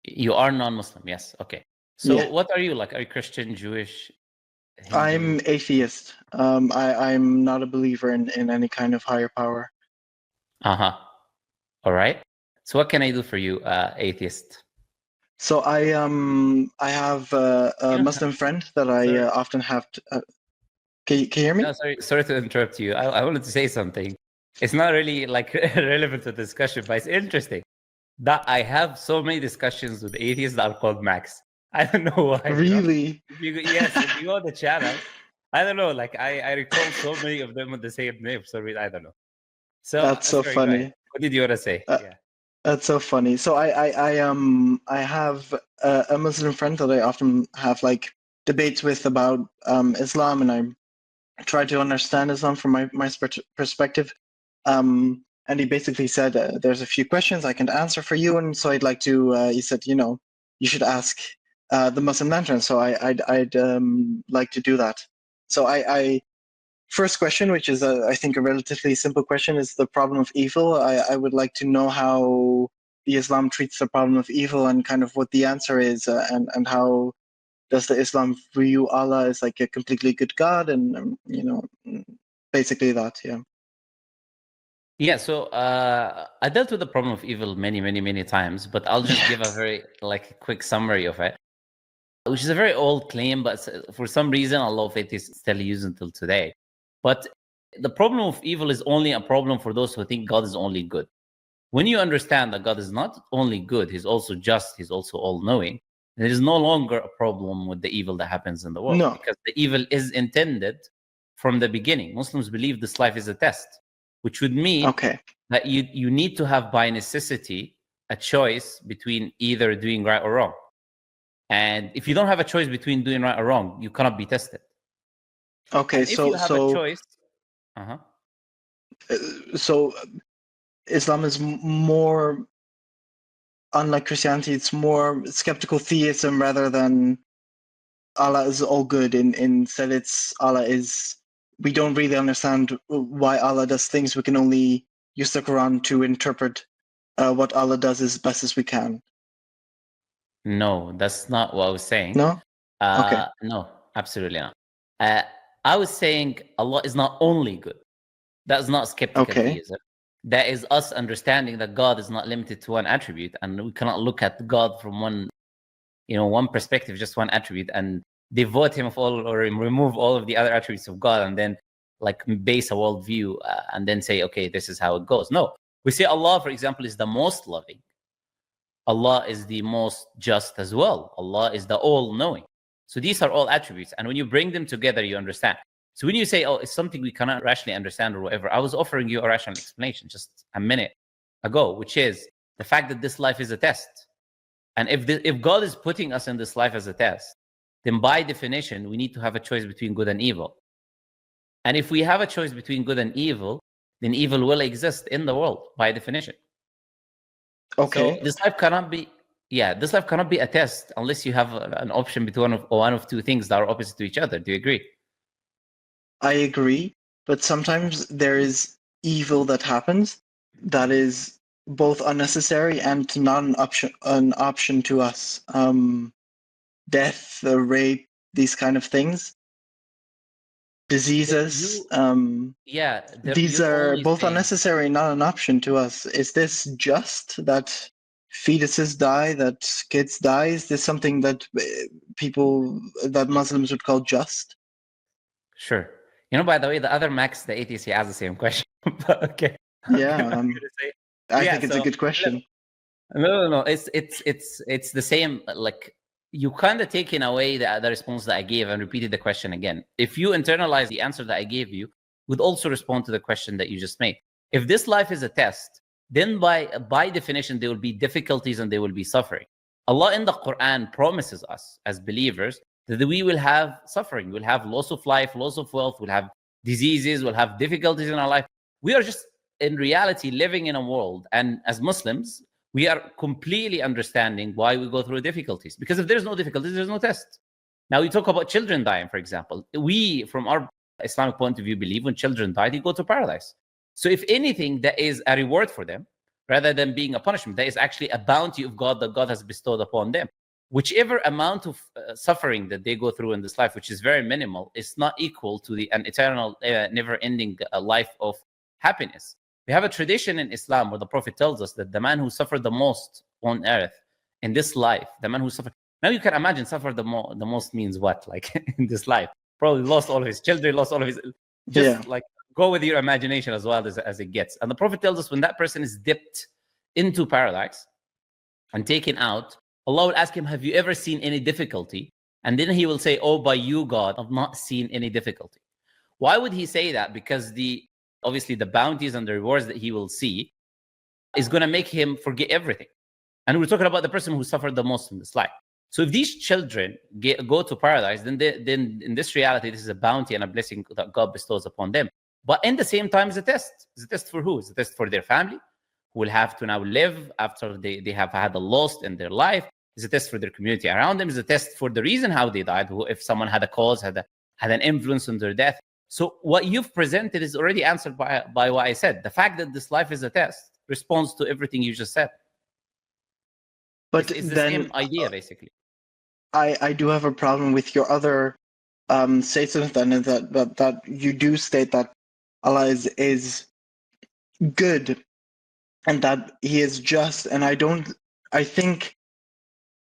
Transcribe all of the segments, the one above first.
You are non-Muslim, yes. Okay. So Yeah. what are you like? Are you Christian, Jewish, Hindu? I'm atheist. I'm not a believer in any kind of higher power. Uh-huh. All right. So what can I do for you, atheist? So I have a Muslim friend that I often have to, can you hear me? No, sorry to interrupt you. I wanted to say something. It's not really like relevant to the discussion, but it's interesting that I have so many discussions with atheists that are called Max. I don't know why. Really? Yes, if you go on the channel, I don't know. Like I recall so many of them with the same name. So I don't know. So That's so sorry, go ahead. funny. What did you want to say? Yeah. That's so funny. So I have a Muslim friend that I often have like debates with about Islam, and I try to understand Islam from my perspective. And he basically said, "There's a few questions I can answer for you," and so I'd like to. He said, you should ask the Muslim lantern. So I'd like to do that. So I first question, which is I think a relatively simple question, is the problem of evil. I would like to know how the Islam treats the problem of evil and kind of what the answer is, and how does the Islam view Allah as like a completely good God, and basically that, yeah. Yeah, so I dealt with the problem of evil many times, but I'll just give a very quick summary of it, which is a very old claim, but for some reason a lot of it is still used until today. But the problem of evil is only a problem for those who think God is only good. When you understand that God is not only good, he's also just, he's also all-knowing, there is no longer a problem with the evil that happens in the world. No. Because the evil is intended from the beginning. Muslims believe this life is a test, which would mean that you need to have by necessity a choice between either doing right or wrong. And if you don't have a choice between doing right or wrong, you cannot be tested. Okay, and if you have a choice, so Islam is more, unlike Christianity, it's more skeptical theism rather than Allah is all good. Instead, it's Allah is. We don't really understand why Allah does things. We can only use the Quran to interpret what Allah does as best as we can. No, that's not what I was saying. No? Okay. No, absolutely not. I was saying Allah is not only good. That's not skeptical theism. That is us understanding that God is not limited to one attribute, and we cannot look at God from one perspective, just one attribute, and devote him of all or remove all of the other attributes of God, and then base a worldview and then say, okay, this is how it goes. No, we say Allah, for example, is the most loving. Allah is the most just as well. Allah is the all-knowing. So these are all attributes, and when you bring them together, you understand. So when you say, oh, it's something we cannot rationally understand or whatever, I was offering you a rational explanation just a minute ago, which is the fact that this life is a test. And if God is putting us in this life as a test, then by definition, we need to have a choice between good and evil. And if we have a choice between good and evil, then evil will exist in the world by definition. Okay. So this life cannot be a test unless you have an option between one of two things that are opposite to each other. Do you agree? I agree, but sometimes there is evil that happens that is both unnecessary and not an option to us. Death, rape, these kind of things, diseases. These are both unnecessary, not an option to us. Is this just that fetuses die, that kids die? Is this something that Muslims would call just? Sure. By the way, the other Max, the atheist, he asked the same question. But okay. Yeah. I think it's a good question. No. It's the same. You kind of taken away the response that I gave and repeated the question again. If you internalize the answer that I gave you, would also respond to the question that you just made. If this life is a test, then by definition, there will be difficulties and there will be suffering. Allah in the Quran promises us as believers that we will have suffering, we'll have loss of life, loss of wealth, we'll have diseases, we'll have difficulties in our life. We are just in reality living in a world, and as Muslims, we are completely understanding why we go through difficulties. Because if there's no difficulties, there's no test. Now, we talk about children dying, for example. We, from our Islamic point of view, believe when children die, they go to paradise. So if anything, that is a reward for them, rather than being a punishment. That is actually a bounty of God that God has bestowed upon them. Whichever amount of suffering that they go through in this life, which is very minimal, is not equal to an eternal, never-ending life of happiness. We have a tradition in Islam where the Prophet tells us that the man who suffered the most on earth in this life, the man who suffered, now you can imagine suffer the most means what, like in this life? Probably lost all of his children, lost all of his, just like go with your imagination as well as it gets. And the Prophet tells us when that person is dipped into paradise and taken out, Allah will ask him, have you ever seen any difficulty? And then he will say, oh, by you, God, I've not seen any difficulty. Why would he say that? Because obviously the bounties and the rewards that he will see is going to make him forget everything. And we're talking about the person who suffered the most in this life. So if these children go to paradise, then in this reality, this is a bounty and a blessing that God bestows upon them. But in the same time, it's a test. It's a test for who? It's a test for their family, who will have to now live after they have had a loss in their life. It's a test for their community around them. It's a test for the reason how they died. If someone had a cause, had an influence on their death. So what you've presented is already answered by what I said. The fact that this life is a test responds to everything you just said. But it's the then, same idea, basically. I do have a problem with your other statement then, that you do state that Allah is good and that He is just, and I think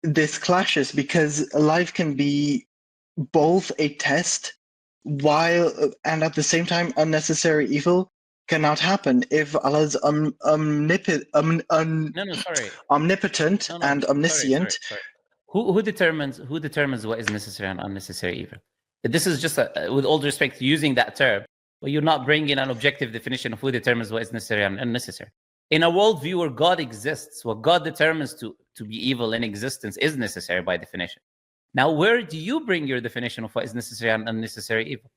this clashes because life can be both a test and at the same time unnecessary evil cannot happen if Allah's omnipotent and omniscient. Sorry. Who determines what is necessary and unnecessary evil? This is just with all due respect using that term, but you're not bringing an objective definition of who determines what is necessary and unnecessary. In a worldview where God exists, what God determines to be evil in existence is necessary by definition. Now, where do you bring your definition of what is necessary and unnecessary evil?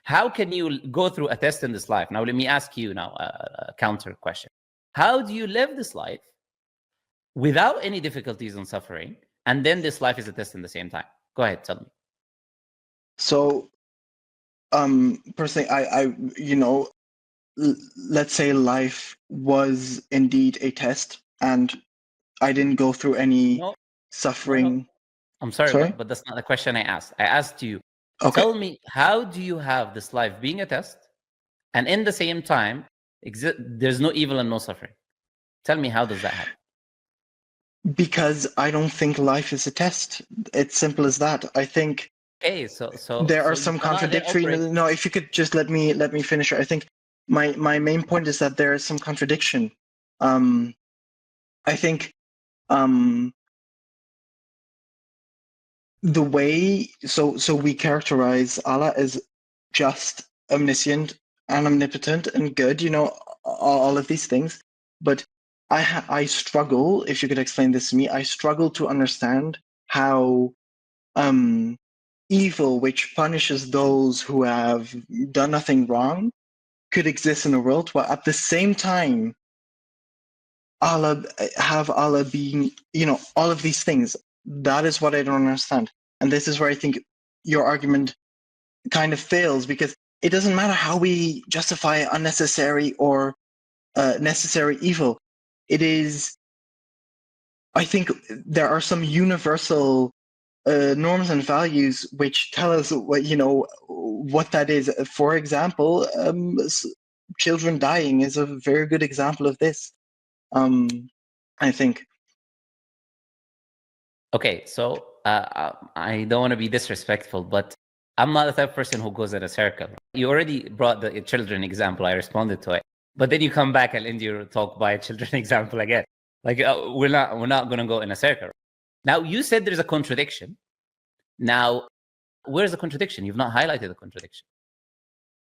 How can you go through a test in this life? Now, let me ask you now a counter question. How do you live this life without any difficulties and suffering, and then this life is a test in the same time? Go ahead, tell me. So, personally, I let's say life was indeed a test, and I didn't go through any suffering. No. I'm sorry? But that's not the question I asked. I asked you, tell me, how do you have this life being a test, and in the same time, there's no evil and no suffering? Tell me, how does that happen? Because I don't think life is a test. It's simple as that. I think. Okay, so there are some contradictory. No, if you could just let me finish. I think my main point is that there is some contradiction. I think the way so we characterize Allah as just, omniscient, and omnipotent, and good. All of these things, but I struggle. If you could explain this to me, I struggle to understand how evil, which punishes those who have done nothing wrong, could exist in a world while at the same time Allah being, all of these things. That is what I don't understand. And this is where I think your argument kind of fails, because it doesn't matter how we justify unnecessary or necessary evil. It is, I think there are some universal norms and values which tell us what that is. For example, children dying is a very good example of this. I think. Okay, so I don't want to be disrespectful, but I'm not the type of person who goes in a circle. You already brought the children example. I responded to it, but then you come back and end your talk by a children example again. Like we're not going to go in a circle. Now, you said there's a contradiction. Now, where's the contradiction? You've not highlighted the contradiction.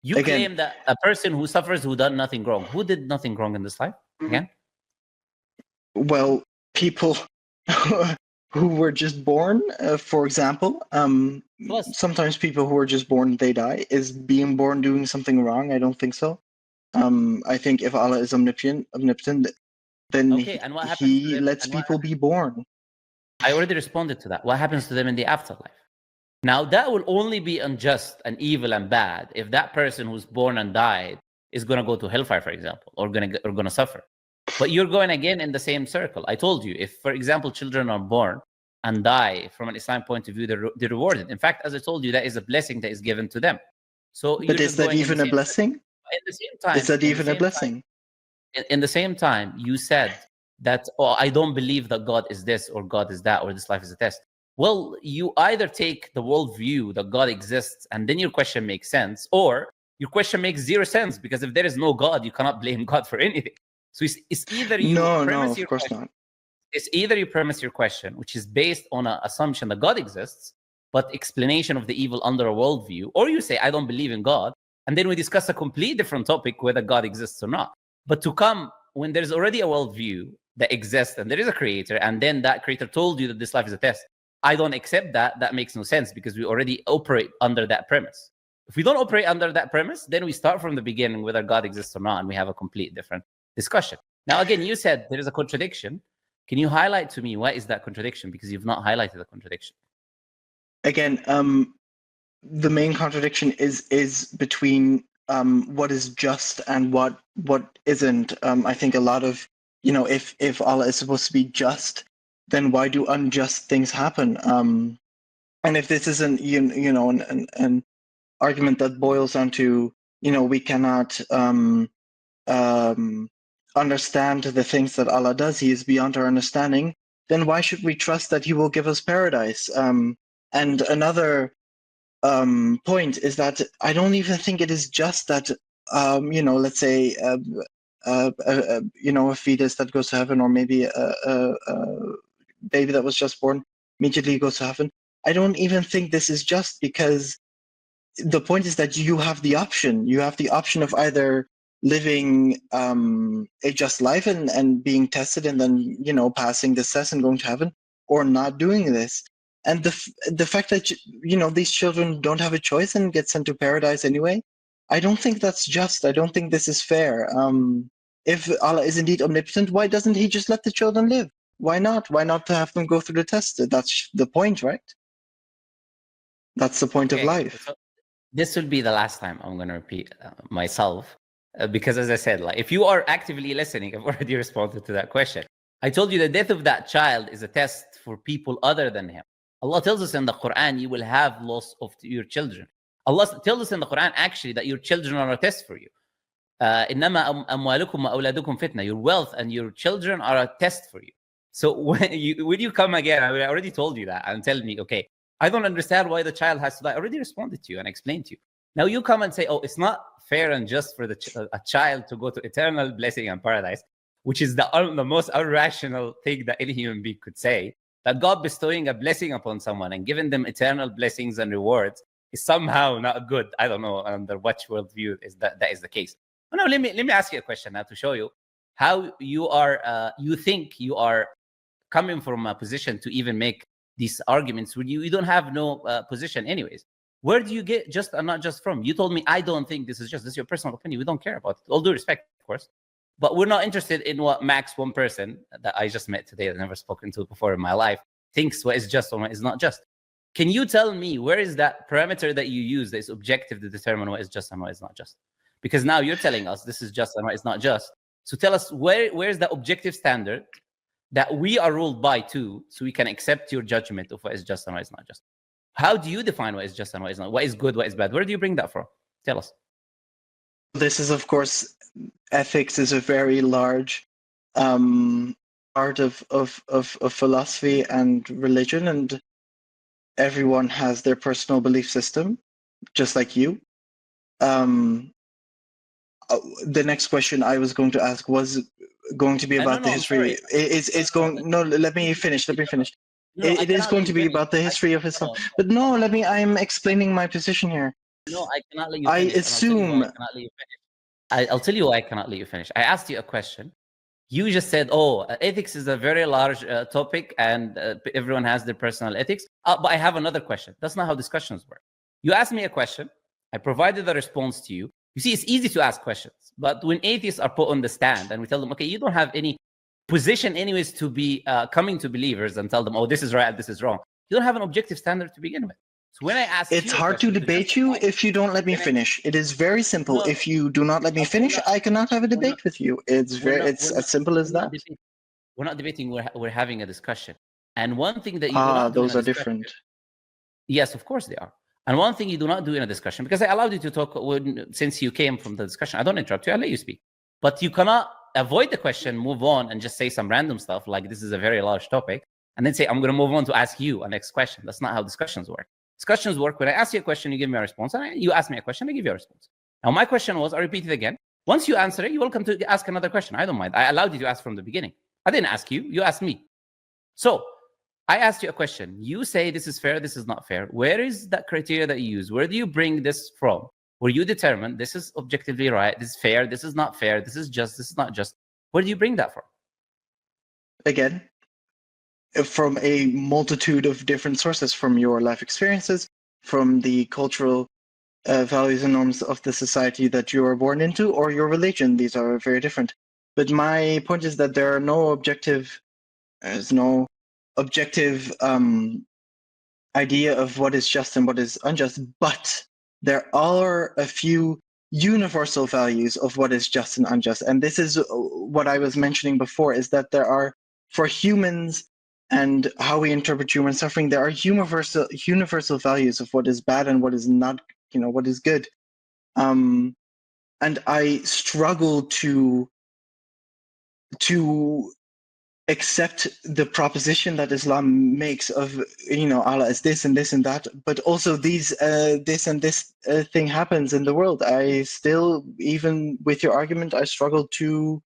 You claim that a person who suffers, who done nothing wrong. Who did nothing wrong in this life? Again? Well, people who were just born, for example. Sometimes people who are just born, they die. Is being born doing something wrong? I don't think so. I think if Allah is omnipotent, then he lets people be born. I already responded to that. What happens to them in the afterlife? Now, that will only be unjust and evil and bad if that person who's born and died is going to go to hellfire, for example, or going to suffer. But you're going again in the same circle. I told you, if, for example, children are born and die, from an Islamic point of view, they're rewarded. In fact, as I told you, that is a blessing that is given to them. So, but is that even a blessing? In the same time, is that even a blessing? In the same time, you said that, oh, I don't believe that God is this or God is that or this life is a test. Well, you either take the worldview that God exists and then your question makes sense, or your question makes zero sense, because if there is no God, you cannot blame God for anything. So it's either you premise your question. Not. It's either you premise your question, which is based on an assumption that God exists, but explanation of the evil under a worldview, or you say, I don't believe in God, and then we discuss a completely different topic, whether God exists or not. But to come when there's already a worldview that exists and there is a creator, and then that creator told you that this life is a test, I don't accept that. That makes no sense, because we already operate under that premise. If we don't operate under that premise, then we start from the beginning, whether God exists or not, and we have a complete different discussion. Now, again, you said there is a contradiction. Can you highlight to me what is that contradiction? Because you've not highlighted the contradiction. Again, the main contradiction is between what is just and what isn't. I think a lot of, if Allah is supposed to be just, then why do unjust things happen? And if this isn't an argument that boils down to, we cannot understand the things that Allah does, He is beyond our understanding, then why should we trust that He will give us paradise? And another point is that I don't even think it is just that, let's say, a fetus that goes to heaven, or maybe a baby that was just born immediately goes to heaven. I don't even think this is just, because the point is that you have the option. You have the option of either living a just life and being tested and then, passing this test and going to heaven, or not doing this. And the fact that, these children don't have a choice and get sent to paradise anyway, I don't think that's just. I don't think this is fair. If Allah is indeed omnipotent, why doesn't He just let the children live? Why not? Why not to have them go through the test? That's the point, right? That's the point of life. So this will be the last time I'm going to repeat myself, because as I said, like, if you are actively listening, I've already responded to that question. I told you the death of that child is a test for people other than him. Allah tells us in the Quran, you will have loss of your children. Allah tells us in the Quran, actually, that your children are a test for you. إنما أموالكم وأولادكم فتنة. Your wealth and your children are a test for you. So when you come again, I already told you that, and tell me, okay, I don't understand why the child has to die. I already responded to you and explained to you. Now you come and say, oh, it's not fair and just for a child to go to eternal blessing and paradise, which is the most irrational thing that any human being could say. That God bestowing a blessing upon someone and giving them eternal blessings and rewards is somehow not good. I don't know under what worldview is that is the case. Oh, no, let me ask you a question now to show you how you are. You think you are coming from a position to even make these arguments when you don't have no position anyways. Where do you get just and not just from? You told me, I don't think this is just. This is your personal opinion. We don't care about it. All due respect, of course. But we're not interested in what max one person that I just met today, I've never spoken to before in my life, thinks what is just or what is not just. Can you tell me where is that parameter that you use that is objective to determine what is just and what is not just? Because now you're telling us this is just and what is not just. So tell us where's the objective standard that we are ruled by too, so we can accept your judgment of what is just and what is not just. How do you define what is just and what is not? What is good, what is bad? Where do you bring that from? Tell us. This is, of course, ethics is a very large part of philosophy and religion, and everyone has their personal belief system, just like you. The next question I was going to ask was going to be about the history. It's going. No, let me finish. Let me finish. No, it is going to be about the history of Islam. But no, I'm explaining my position here. No, I cannot let you finish. I assume. I'll tell you why I cannot let you finish. I asked you a question. You just said, oh, ethics is a very large topic and everyone has their personal ethics. But I have another question. That's not how discussions work. You asked me a question. I provided a response to you. You see, it's easy to ask questions. But when atheists are put on the stand and we tell them, okay, you don't have any position anyways to be coming to believers and tell them, oh, this is right, this is wrong. You don't have an objective standard to begin with. So when I ask it's hard to debate you if you don't let me finish. It is very simple. If you do not let me finish, I cannot have a debate with you. It's as simple as that. We're not debating. We're having a discussion. And one thing that you do not do those are different. Yes, of course they are. And one thing you do not do in a discussion, because I allowed you to talk since you came from the discussion. I don't interrupt you. I let you speak. But you cannot avoid the question, move on, and just say some random stuff like this is a very large topic, and then say, I'm going to move on to ask you a next question. That's not how discussions work. Discussions work when I ask you a question, you give me a response, and you ask me a question, I give you a response. Now, my question was, I repeat it again. Once you answer it, you're welcome to ask another question. I don't mind. I allowed you to ask from the beginning. I didn't ask you. You asked me. So I asked you a question. You say this is fair, this is not fair. Where is that criteria that you use? Where do you bring this from? Where you determine this is objectively right, this is fair, this is not fair, this is just, this is not just. Where do you bring that from? Again, from a multitude of different sources, from your life experiences, from the cultural values and norms of the society that you are born into, or your religion. These are very different. But my point is that there's no objective idea of what is just and what is unjust, but there are a few universal values of what is just and unjust. And this is what I was mentioning before, is that there are, for humans and how we interpret human suffering, there are universal values of what is bad and what is not, what is good. And I struggle to accept the proposition that Islam makes of, Allah is this and this and that, but also this and this thing happens in the world. I still, even with your argument, I struggle to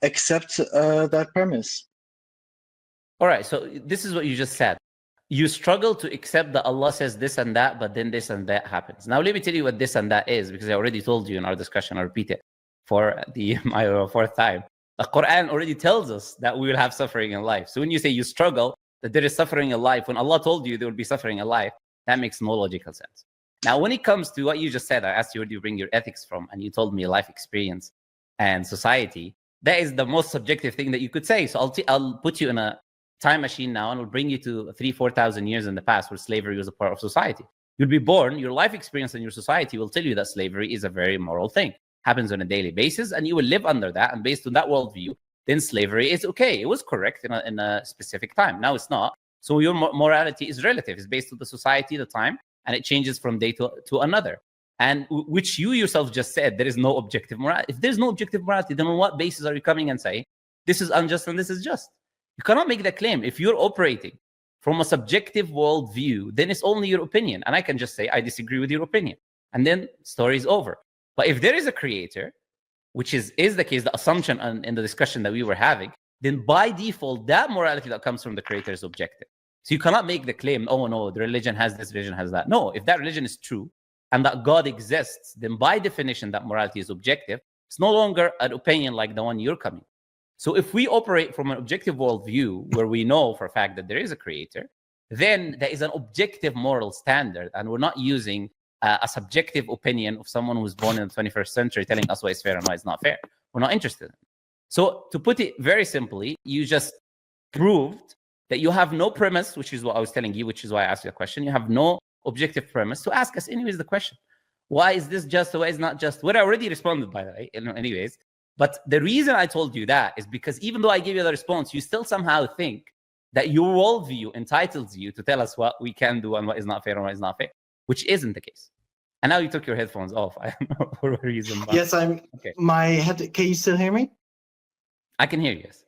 accept that premise. All right, so this is what you just said. You struggle to accept that Allah says this and that, but then this and that happens. Now, let me tell you what this and that is, because I already told you in our discussion. I'll repeat it for my fourth time. The Quran already tells us that we will have suffering in life. So when you say you struggle, that there is suffering in life, when Allah told you there will be suffering in life, that makes no logical sense. Now, when it comes to what you just said, I asked you where do you bring your ethics from, and you told me life experience and society. That is the most subjective thing that you could say. So I'll put you in a time machine now, and will bring you to 3,000-4,000 years in the past where slavery was a part of society. You'll be born, your life experience and your society will tell you that slavery is a very moral thing, happens on a daily basis, and you will live under that. And based on that worldview, then slavery is okay. It was correct in a specific time. Now it's not. So your morality is relative. It's based on the society, the time, and it changes from day to another. And which you yourself just said, there is no objective morality. If there's no objective morality, then on what basis are you coming and saying this is unjust and this is just? You cannot make that claim. If you're operating from a subjective worldview, then it's only your opinion. And I can just say, I disagree with your opinion. And then story is over. But if there is a creator, which is the case, the assumption in the discussion that we were having, then by default, that morality that comes from the creator is objective. So you cannot make the claim, oh no, the religion has this, religion has that. No, if that religion is true and that God exists, then by definition, that morality is objective. It's no longer an opinion like the one you're coming. So if we operate from an objective worldview where we know for a fact that there is a creator, then there is an objective moral standard, and we're not using a subjective opinion of someone who's born in the 21st century telling us what is fair and what is not fair. We're not interested in it. So to put it very simply, you just proved that you have no premise, which is what I was telling you, which is why I asked you a question. You have no objective premise to ask us anyways the question. Why is this just? Why is not just? Well, I already responded, by the way, anyways. But the reason I told you that is because even though I gave you the response, you still somehow think that your worldview entitles you to tell us what we can do and what is not fair and what is not fair, which isn't the case. And now you took your headphones off. I don't know for what reason. But... Yes, I'm. Okay. My head. Can you still hear me? I can hear you. Yes.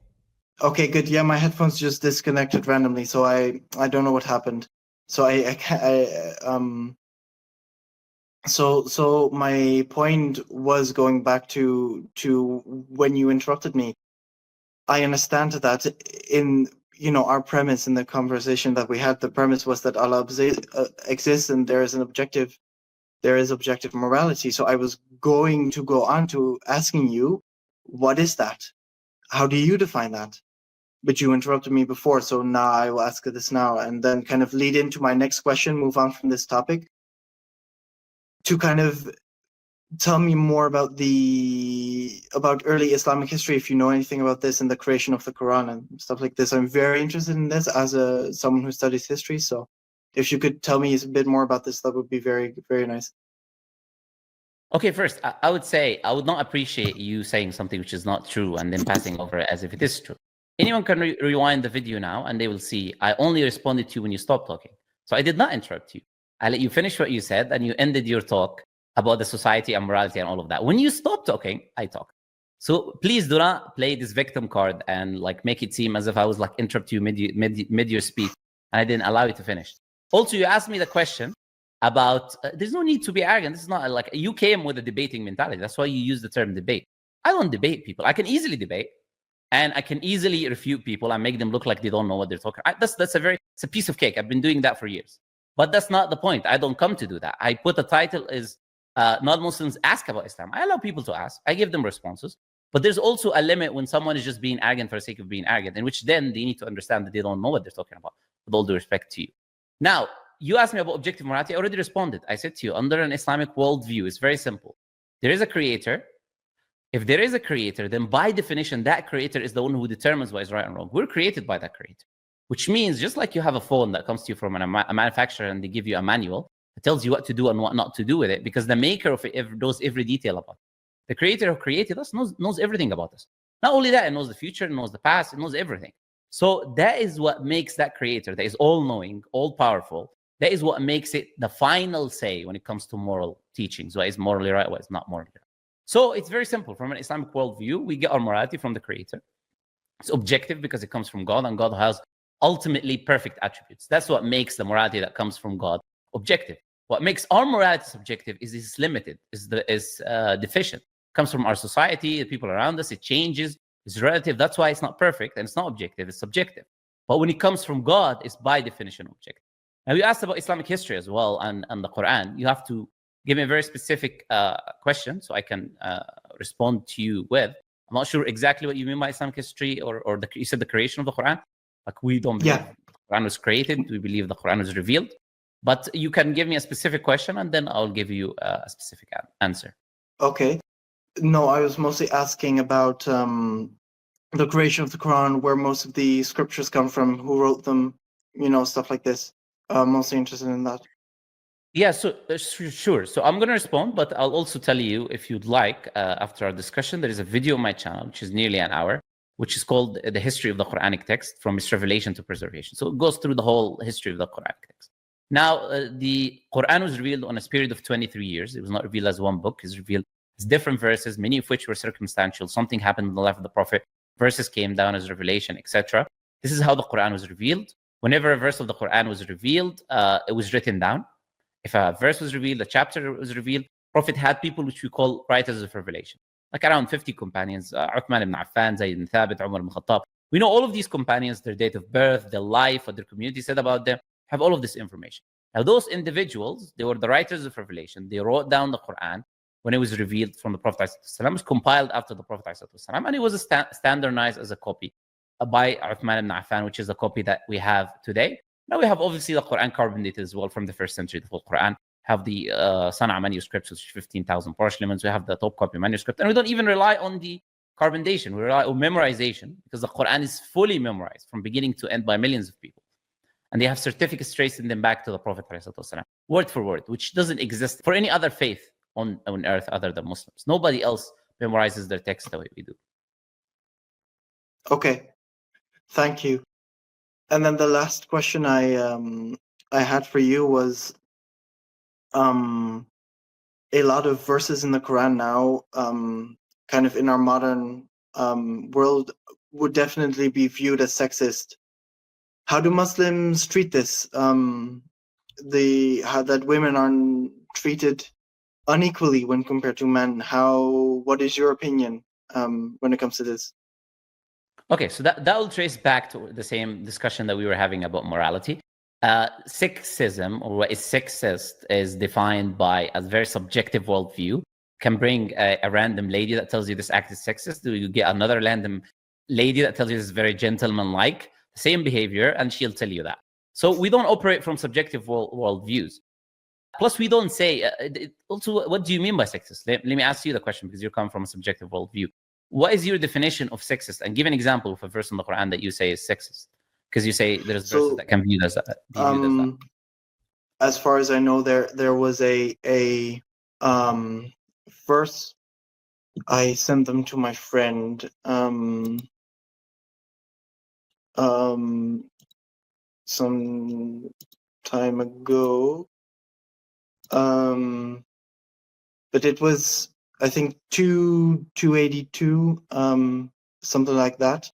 Okay, good. Yeah, my headphones just disconnected randomly, so I don't know what happened. So So my point was going back to when you interrupted me. I understand that in our premise in the conversation that we had, the premise was that Allah exists and there is objective morality. So I was going to go on to asking you, what is that? How do you define that? But you interrupted me before, so now I will ask this now and then kind of lead into my next question, move on from this topic, to kind of tell me more about early Islamic history, if you know anything about this and the creation of the Quran and stuff like this. I'm very interested in this as someone who studies history. So if you could tell me a bit more about this, that would be very, very nice. Okay, first, I would say I would not appreciate you saying something which is not true and then passing over it as if it is true. Anyone can rewind the video now and they will see I only responded to you when you stopped talking. So I did not interrupt you. I let you finish what you said and you ended your talk about the society and morality and all of that. When you stopped talking, I talked. So please do not play this victim card and like make it seem as if I was like interrupt you mid your speech and I didn't allow you to finish. Also, you asked me the question about there's no need to be arrogant. This is not like you came with a debating mentality. That's why you use the term debate. I don't debate people. I can easily debate and I can easily refute people and make them look like they don't know what they're talking about. It's a piece of cake. I've been doing that for years. But that's not the point. I don't come to do that. I put the title is non-Muslims ask about Islam. I allow people to ask. I give them responses. But there's also a limit when someone is just being arrogant for the sake of being arrogant, in which then they need to understand that they don't know what they're talking about, with all due respect to you. Now, you asked me about objective morality. I already responded. I said to you, under an Islamic worldview, it's very simple. There is a creator. If there is a creator, then by definition, that creator is the one who determines what is right and wrong. We're created by that creator, which means just like you have a phone that comes to you from a manufacturer and they give you a manual that tells you what to do and what not to do with it, because the maker of it knows every detail about it. The creator who created us knows everything about us. Not only that, it knows the future, it knows the past, it knows everything. So that is what makes that creator, that is all-knowing, all-powerful, that is what makes it the final say when it comes to moral teachings, what is morally right, what is not morally right. So it's very simple. From an Islamic worldview, we get our morality from the creator. It's objective because it comes from God, and God has ultimately perfect attributes. That's what makes the morality that comes from God objective. What makes our morality subjective is it's limited, is deficient. It comes from our society, the people around us, it changes, it's relative. That's why it's not perfect and it's not objective, it's subjective. But when it comes from God, it's by definition objective. Now, you asked about Islamic history as well and the Quran. You have to give me a very specific question so I can respond to you with. I'm not sure exactly what you mean by Islamic history or you said the creation of the Quran. Like, we don't believe the Quran was created. We believe the Quran was revealed. But you can give me a specific question and then I'll give you a specific answer. Okay. No, I was mostly asking about the creation of the Quran, where most of the scriptures come from, who wrote them, stuff like this. Mostly interested in that. Yeah, so sure. So I'm going to respond, but I'll also tell you, if you'd like, after our discussion, there is a video on my channel, which is nearly an hour, which is called The History of the Quranic Text, from its revelation to preservation. So it goes through the whole history of the Quranic text. Now, the Quran was revealed on a period of 23 years. It was not revealed as one book. It's revealed as different verses, many of which were circumstantial. Something happened in the life of the Prophet. Verses came down as revelation, etc. This is how the Quran was revealed. Whenever a verse of the Quran was revealed, it was written down. If a verse was revealed, a chapter was revealed, Prophet had people which we call writers of revelation, like around 50 companions, Uthman ibn Affan, Zayd ibn Thabit, Umar ibn Khattab. We know all of these companions, their date of birth, their life, what their community said about them, have all of this information. Now, those individuals, they were the writers of revelation. They wrote down the Quran when it was revealed from the Prophet ﷺ. It was compiled after the Prophet ﷺ, and it was standardized as a copy by Uthman ibn Affan, which is the copy that we have today. Now we have obviously the Quran carbon dated as well from the first century. The full Quran have the Sana'a manuscripts, which is 15,000 parchments. We have the top copy manuscript, and we don't even rely on the carbon datation. We rely on memorization because the Quran is fully memorized from beginning to end by millions of people, and they have certificates tracing them back to the Prophet ﷺ, word for word, which doesn't exist for any other faith on earth other than Muslims. Nobody else memorizes their text the way we do. Okay, thank you. And then the last question I had for you was, a lot of verses in the Quran now, kind of in our modern world, would definitely be viewed as sexist. How do Muslims treat this? How that women are treated unequally when compared to men. What is your opinion when it comes to this? Okay, so that will trace back to the same discussion that we were having about morality. Sexism, or what is sexist, is defined by a very subjective worldview. Can bring a random lady that tells you this act is sexist. You get another random lady that tells you this is very gentleman-like, same behavior, and she'll tell you that. So we don't operate from subjective worldviews. Plus, we don't say, also, what do you mean by sexist? Let me ask you the question, because you come from a subjective worldview. What is your definition of sexist? And give an example of a verse in the Quran that you say is sexist. Because you say there's verses that can be viewed as that. as far as I know, there was a verse. I sent them to my friend some time ago. But it was, I think, 282, something like that.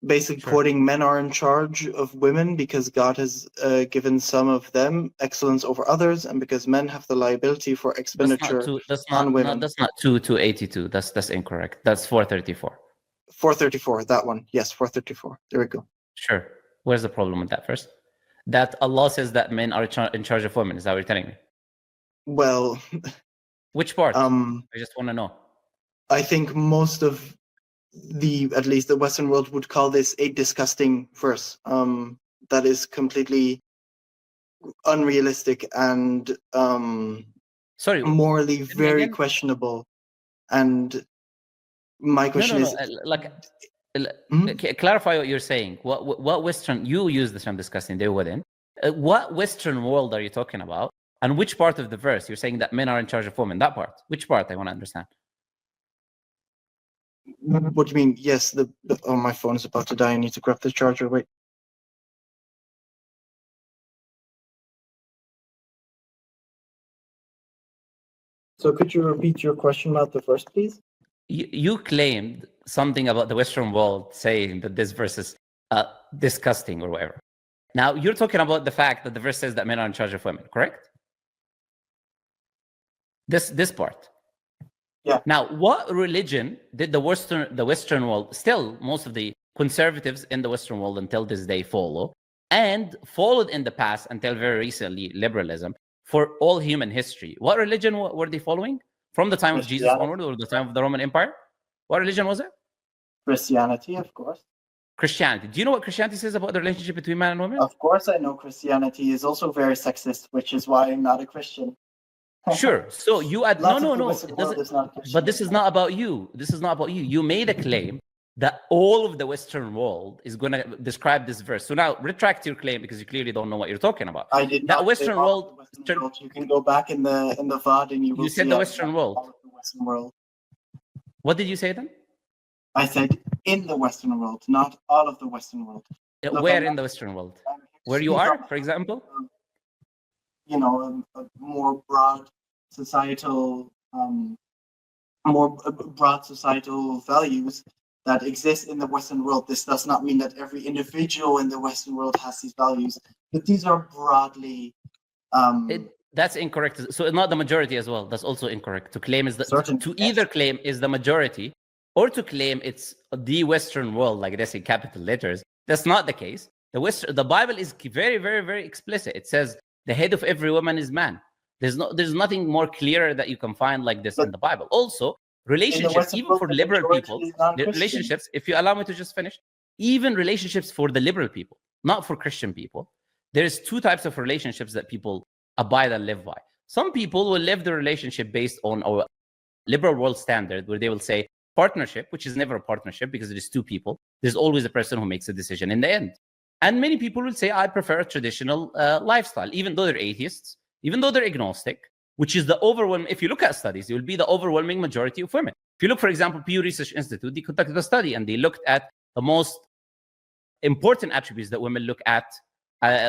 Basically, quoting, men are in charge of women because God has given some of them excellence over others, and because men have the liability for expenditure on women. That's not 282. That's incorrect. That's 434. 434, that one. Yes, 434. There we go. Sure. Where's the problem with that first? That Allah says that men are in charge of women. Is that what you're telling me? Well, which part? I just want to know. I think most of at least the Western world would call this a disgusting verse. That is completely unrealistic and morally very questionable. And my question is, clarify what you're saying. What Western, you use the term disgusting, they wouldn't. What Western world are you talking about? And which part of the verse? You're saying that men are in charge of women. That part. Which part? I want to understand. What do you mean? Yes, oh, my phone is about to die. I need to grab the charger. Wait. So could you repeat your question about the verse, please? You claimed something about the Western world saying that this verse is disgusting or whatever. Now, you're talking about the fact that the verse says that men are in charge of women, correct? This part. Yeah. Now, what religion did the Western world, still most of the conservatives in the Western world until this day follow, and followed in the past until very recently, liberalism, for all human history? What religion were they following? From the time of Jesus onward, or the time of the Roman Empire? What religion was it? Christianity, of course. Christianity. Do you know what Christianity says about the relationship between man and woman? Of course I know Christianity is also very sexist, which is why I'm not a Christian. Sure. So you add no. But this is not about you. This is not about you. You made a claim that all of the Western world is going to describe this verse. So now retract your claim because you clearly don't know what you're talking about. I did not. That Western world. You can go back in the VOD and you will see said the Western world. All of the Western world. What did you say then? I said in the Western world, not all of the Western world. Where in the Western world? Where you are, for example? You know, a more broad societal, values that exist in the Western world. This does not mean that every individual in the Western world has these values, but these are broadly. That's incorrect. So it's not the majority as well. That's also incorrect. To claim is either claim is the majority, or to claim it's the Western world, like this in capital letters. That's not the case. The Bible is very, very, very explicit. It says the head of every woman is man. There's nothing more clearer that you can find like this in the Bible. Also, relationships, even for liberal people, relationships, if you allow me to just finish, even relationships for the liberal people, not for Christian people, there's two types of relationships that people abide and live by. Some people will live the relationship based on a liberal world standard where they will say partnership, which is never a partnership because it is two people. There's always a person who makes a decision in the end. And many people will say, I prefer a traditional lifestyle, even though they're atheists, even though they're agnostic, which is the overwhelming, if you look at studies, it will be the overwhelming majority of women. If you look, for example, Pew Research Institute, they conducted a study and they looked at the most important attributes that women look at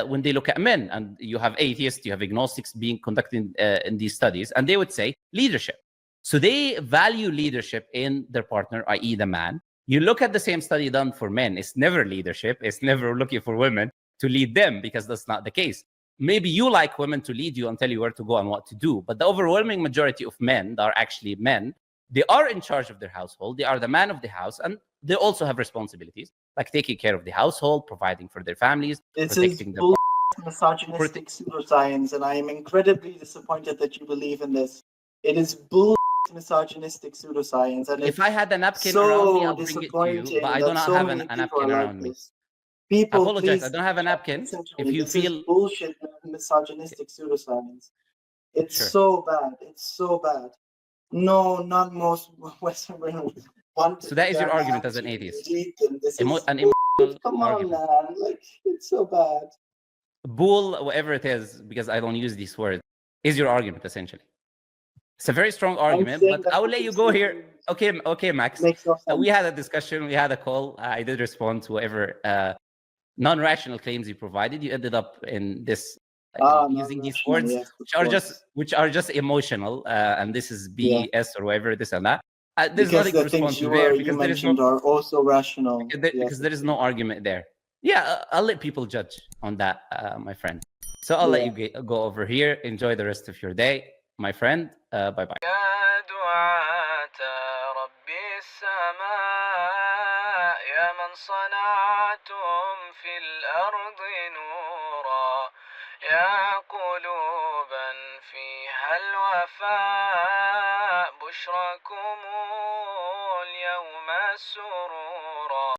when they look at men. And you have atheists, you have agnostics being conducted in these studies, and they would say leadership. So they value leadership in their partner, i.e. the man. You look at the same study done for men, it's never leadership. It's never looking for women to lead them because that's not the case. Maybe you like women to lead you and tell you where to go and what to do. But the overwhelming majority of men that are actually men, they are in charge of their household. They are the man of the house, and they also have responsibilities like taking care of the household, providing for their families, protecting them. Misogynistic pseudoscience, and I am incredibly disappointed that you believe in this. It is misogynistic pseudoscience, and if I had a napkin around me, I'll bring it to you, but I do not have a napkin around me. People, I apologize. please, I don't have a napkin. If you feel bullshit, misogynistic pseudoscience, it's so bad. It's so bad. No, not most Western women want. So that is your argument as an atheist. Come on, man! Like, it's so bad. bull, whatever it is, because I don't use these words, is your argument essentially. It's a very strong argument, but I will let you go here. Okay, Max. We had a discussion, we had a call. I did respond to whatever non-rational claims you provided. You ended up in this using these words, yes, which are just emotional, and this is BS or whatever, this and that. There's because nothing to respond to there because you mentioned are also rational. Because there is no argument there. Yeah, I'll let people judge on that, my friend. So I'll let you go over here. Enjoy the rest of your day, my friend. Bye bye. يا دعاة رب السماء يا من صنعتم في الأرض نورا يا قلوبا فيها الوفاء بشركم اليوم السرور